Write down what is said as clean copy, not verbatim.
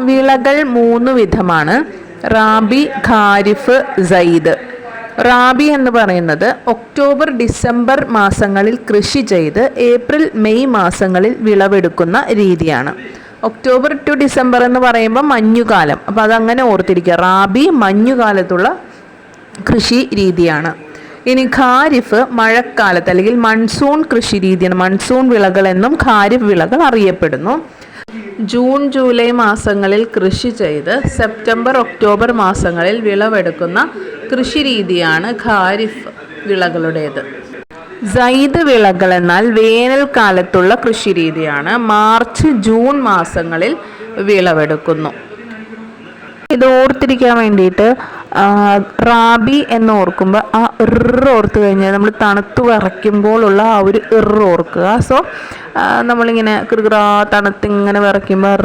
വിളകൾ 3 വിധമാണ്: റാബി, ഖാരിഫ്, സയ്ദ്. റാബി എന്ന് പറയുന്നത് ഒക്ടോബർ ഡിസംബർ മാസങ്ങളിൽ കൃഷി ചെയ്ത് ഏപ്രിൽ മെയ് മാസങ്ങളിൽ വിളവെടുക്കുന്ന രീതിയാണ്. ഒക്ടോബർ ടു ഡിസംബർ എന്ന് പറയുമ്പോൾ മഞ്ഞുകാലം, അപ്പോൾ അതങ്ങനെ ഓർത്തിരിക്കുക. റാബി മഞ്ഞുകാലത്തുള്ള കൃഷി രീതിയാണ്. ഇനി ഖാരിഫ് മഴക്കാലത്ത് അല്ലെങ്കിൽ മൺസൂൺ കൃഷി രീതിയാണ്. മൺസൂൺ വിളകൾ എന്നും ഖാരിഫ് വിളകൾ അറിയപ്പെടുന്നു. ജൂൺ ജൂലൈ മാസങ്ങളിൽ കൃഷി ചെയ്ത് സെപ്റ്റംബർ ഒക്ടോബർ മാസങ്ങളിൽ വിളവെടുക്കുന്ന കൃഷി രീതിയാണ് ഖാരിഫ് വിളകളുടേത്. സയ്ദ് വിളകൾ എന്നാൽ വേനൽക്കാലത്തുള്ള കൃഷി രീതിയാണ്. മാർച്ച് ജൂൺ മാസങ്ങളിൽ വിളവെടുക്കുന്നു. ഇത് ഓർത്തിരിക്കാൻ വേണ്ടിയിട്ട് റാബി എന്ന് ഓർക്കുമ്പോൾ ആ ഓർത്ത് കഴിഞ്ഞാൽ നമ്മൾ തണുത്ത് വിറയ്ക്കുമ്പോഴുള്ള ആ ഒരു ഓർക്കുക. സോ നമ്മളിങ്ങനെ തണുത്ത് ഇങ്ങനെ വിറയ്ക്കുമ്പോൾ